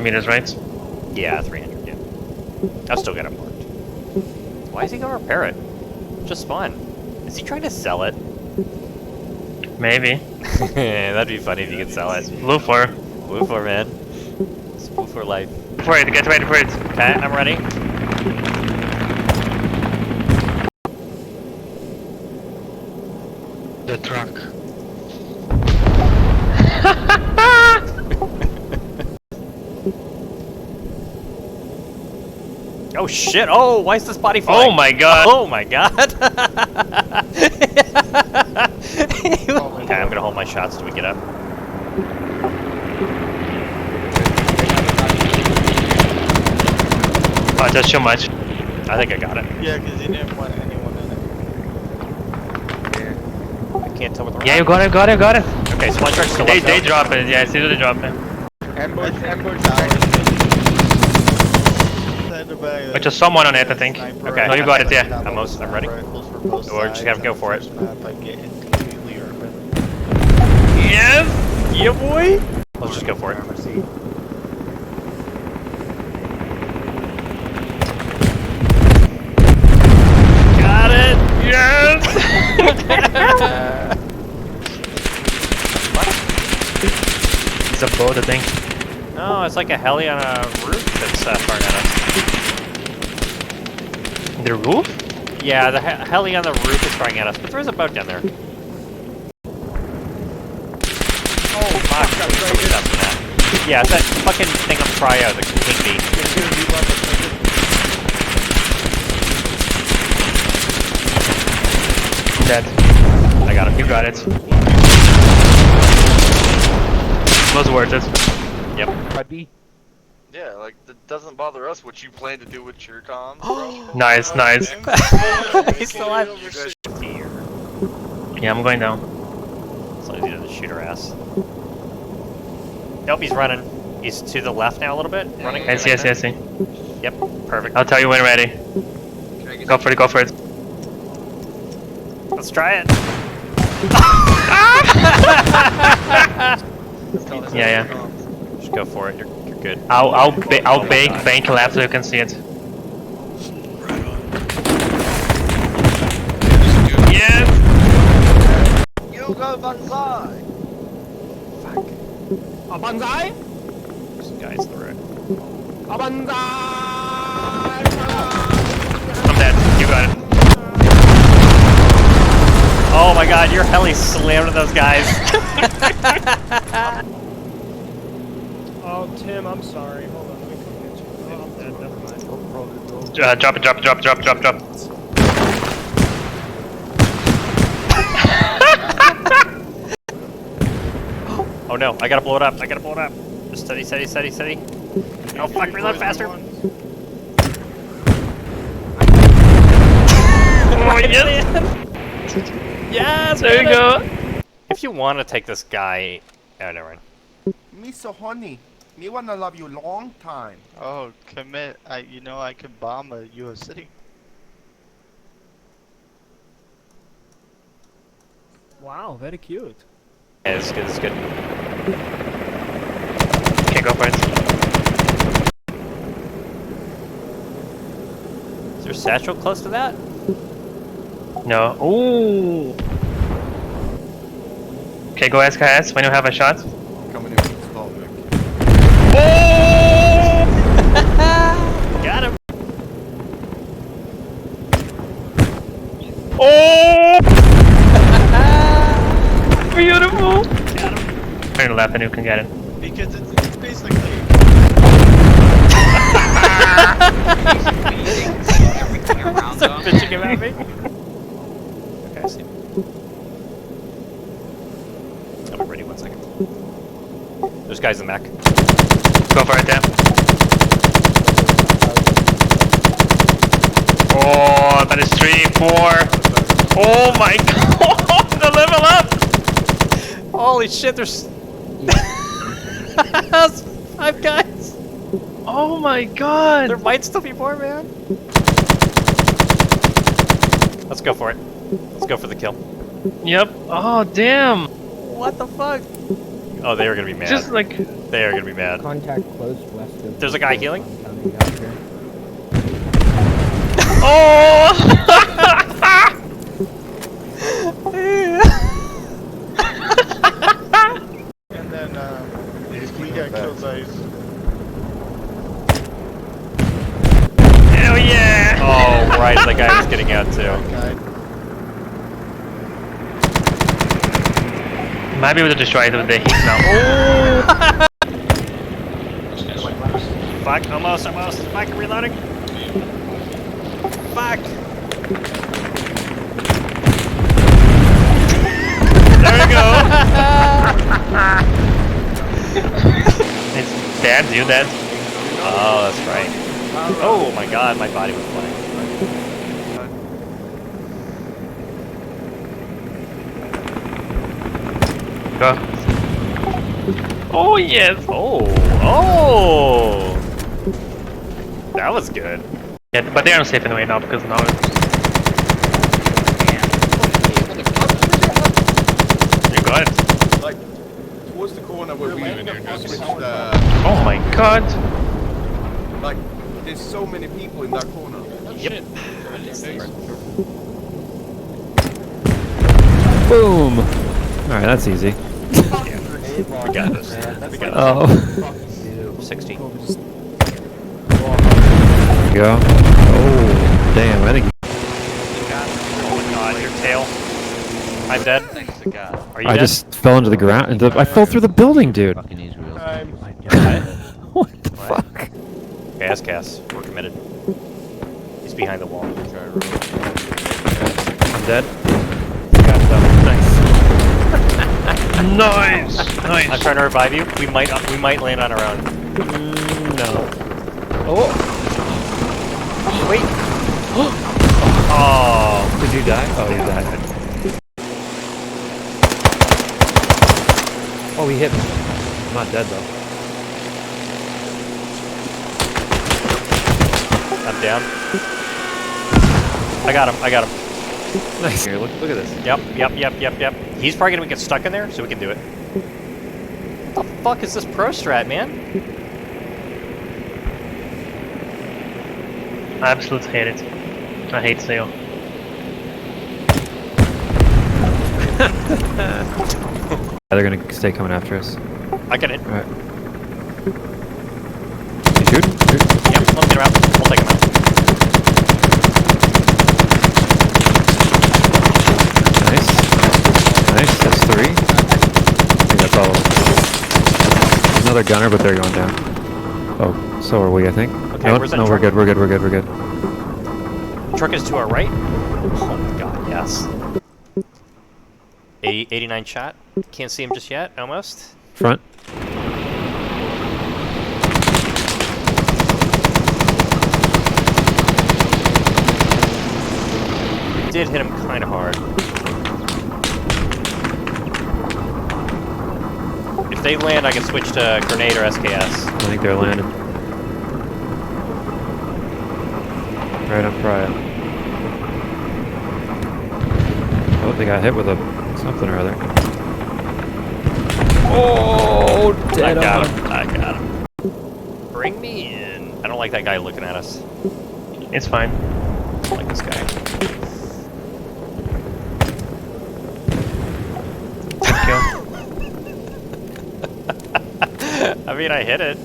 meters, right? Yeah, 300, yeah. I'll still get it marked. Why is he gonna repair it? Just fun. Is he trying to sell it? Maybe. That'd be funny if you could sell it. Blue for. Blue for, man. It's blue for life. For it, get ready for it. Okay, I'm ready. The truck. Oh shit! Oh, why is this body flying? Oh my god! Oh my god! Okay, I'm gonna hold my shots till we get up. Oh, that's too much. I think I got it. Yeah, because you didn't want anyone in it. I can't tell what the Yeah, you got it, got it, got it. Okay, so my truck's still They left out. drop it, yeah, I see they drop it. Ambush But just someone on it, I think. Okay. No, you got it, yeah. I'm ready. We're just gonna go for it. Yes! Yeah, boy! Let's just go for it. Got it! Yes! It's a boat, I think. No, it's like a heli on a roof that's firing at us. The roof? Yeah, the heli on the roof is firing at us, but there's a boat down there. Oh, fuck. Yeah, it's that fucking thing on Cryo, the Queen Bee. Dead. I got him. You got it. Was worth it. Yep. Yeah, like, it doesn't bother us what you plan to do with your comms, bro. Nice, nice. He's still alive. Yeah, I'm going down. As long as he doesn't shoot her ass. Nope, he's running. He's to the left now a little bit. Running. I see, I see, I see. Yep, perfect. I'll tell you when ready. Go for it, go for it. Let's try it. Yeah, yeah. Just go for it. You're good. I'll bank left so you can see it. Yes! You go banzai! Banzai? There's some guys in the road. Banzai! I'm dead. You got it. Oh my god, your heli slammed into those guys. Oh, Tim, I'm sorry. Hold on, let me come get you. Oh, I'm dead. Never mind. Drop it, drop it, drop it, drop it, drop it, drop it. Oh no, I gotta blow it up. I gotta blow it up. Just steady, steady, steady, steady. Oh fuck, reload faster. Oh, yes! Yes, There you go. If you want to take this guy... Oh, never mind. Me so honey, me wanna love you long time. Oh, commit. You know I can bomb a US city. Wow, very cute. Yeah, it's good, it's good. Okay, go for it. Is there a satchel close to that? No. Ooh. Okay, go SKS when you have a shot. Coming in with the ball, Vic. Oh! Got him. Oh! Beautiful! Got him. Turn left and you can get it. Because it's basically... Start bitching about me. Okay, I see. I'm ready, 1 second. There's guys in the Mac. Go for it, Dan. Oh, that is 3, 4. Oh my god! The level up! Holy shit, there's... 5 guys! Oh my god! There might still be more, man. Let's go for it. Let's go for the kill. Yep. Oh, damn! What the fuck? Oh, they are gonna be mad. Just like. They are gonna be mad. Contact close west of. There's a guy healing. Coming up here. Oh! And then, we got killed by... Hell yeah! Oh, right, the guy was getting out too. guy. Might be able to destroy it with the heat now. Fuck, almost. Fuck, reloading. Fuck. There we go. It's dead, you dead. Oh, that's right. Oh my god, my body was flying. Go. Oh yes. Oh. That was good. Yeah, but they're unsafe anyway now because now it's... You got it. Like, towards the corner where we switched, Oh my god. like, there's so many people in that corner. Yep. Boom! Alright, that's easy. We got this. We got Oh. this. 60. There you go. Oh, damn, I think. Oh my god, your tail. I'm dead. Are you I dead? just fell into the ground. I fell through the building, dude. I'm. What the fuck? Cass. We're committed. He's behind the wall. I'm dead. Got him. Nice. I'm trying to revive you. We might land on our own. No. Oh. Wait. Oh. Did you die? Oh, you died. Oh, he hit me. I'm not dead though. I'm down. I got him. Nice. Here, look at this. Yep. He's probably gonna get stuck in there, so we can do it. What the fuck is this pro strat, man? I absolutely hate it. I hate Sail. They're gonna stay coming after us. I got it. Alright. You shoot? Yep, let's get him out. We'll take him out. Nice. Nice, that's 3. I think that's all of them. There's another gunner, but they're going down. Oh, so are we, I think. Okay, no, where's that no, we're truck? good. Truck is to our right. Oh my god, yes. 89 shot. Can't see him just yet, almost. Front. Did hit him kind of hard. If they land, I can switch to grenade or SKS. I think they're landing. Right on Pryor. Oh, they got hit with a something or other. Oh, I got him. Bring me in. I don't like that guy looking at us. It's fine. I don't like this guy. Kill. I mean, I hit it.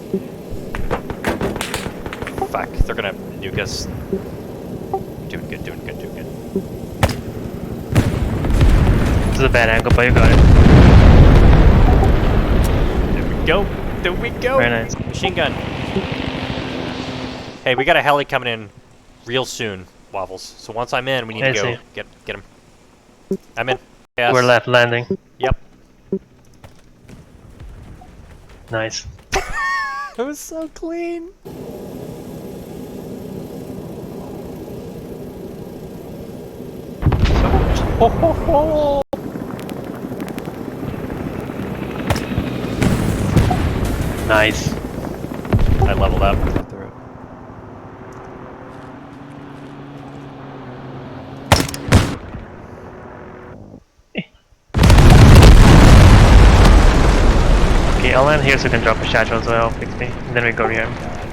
Fuck, they're gonna nuke us. Doing good. This is a bad angle, but you got it. There we go. Very nice. Machine gun. Hey, we got a heli coming in real soon, Waffles. So once I'm in, we need I to go see. get him. I'm in. Yes. We're left landing. Yep. Nice. It was so clean. Nice. I leveled up. Okay, I'll land here so you can drop a satchel as well, 60. And then we go here.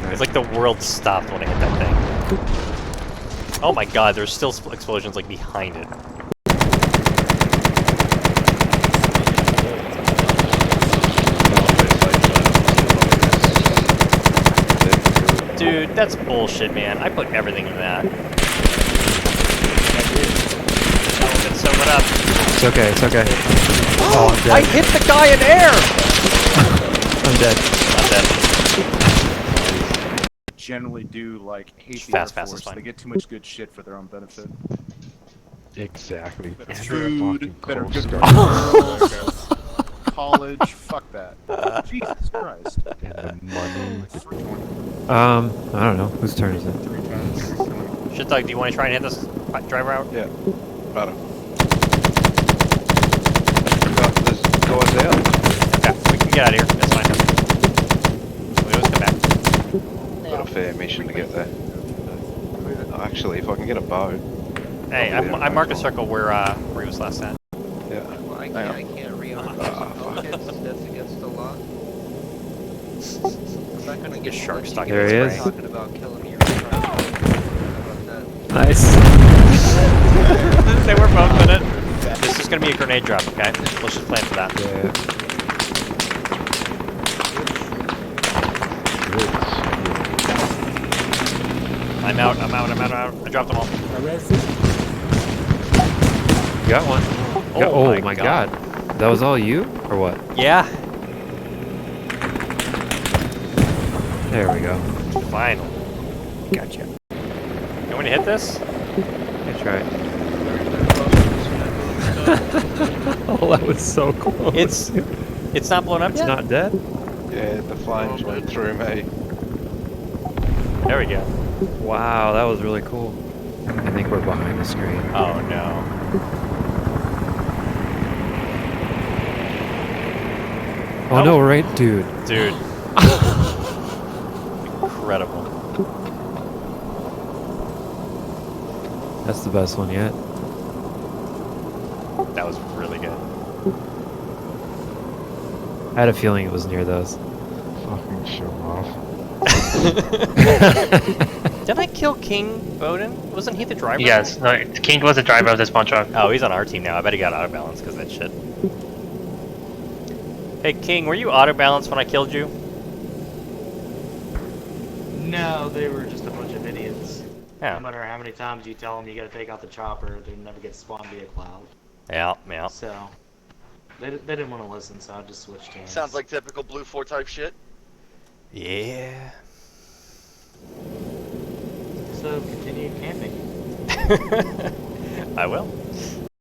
It's like the world stopped when I hit that thing. Oh my god, there's still explosions like behind it. Dude, that's bullshit, man. I put everything in that. So what up? It's okay, it's okay. Oh, I'm I dead. hit the guy in air! I'm dead. I'm dead. Generally do like hate the Fast, Air fast is Force. fine. They get too much good shit for their own benefit. Exactly. Better food, better good Cold girls, college, fuck that. Jesus Christ. And the money. I don't know. Whose turn is it? 3 times. Shit, Doug, do you want to try and hit this driver out? Yeah. Better. There's doors out. Okay, we can get out of here. That's fine. We always come back. Got a fair mission to get there. Actually, if I can get a bow. Hey, I marked a circle where he was last at. Yeah. Well, I Hang can't rearm fuck. that's against the law. I'm not gonna Get shark stuck in There his he brain. is. talking about killing me. How about that? Nice. They were both in it. This is gonna be a grenade drop, okay? Let's just plan for that. Yeah. I'm out. I dropped them all. You got one. Oh My god. That was all you? Or what? Yeah. There we go. Finally. Gotcha. You want to hit this? I tried. Oh, that was so close. It's not blown up It's yet? not dead? Yeah, the flames went through me. There we go. Wow, that was really cool. I think we're behind the screen. Oh no. Oh no, right, dude. Dude. Incredible. That's the best one yet. That was really good. I had a feeling it was near those. Fucking show off. Did I kill King Bowden? Wasn't he the driver? Yes, no, King was the driver of the spawn truck. Oh, he's on our team now. I bet he got auto balance because of that shit. Hey King, were you auto balanced when I killed you? No, they were just a bunch of idiots. Yeah. No matter how many times you tell them you gotta take out the chopper, they never get spawned via cloud. Yeah. So, they didn't want to listen, so I just switched hands. Sounds like typical Blue 4 type shit. Yeah. So, continue camping. I will.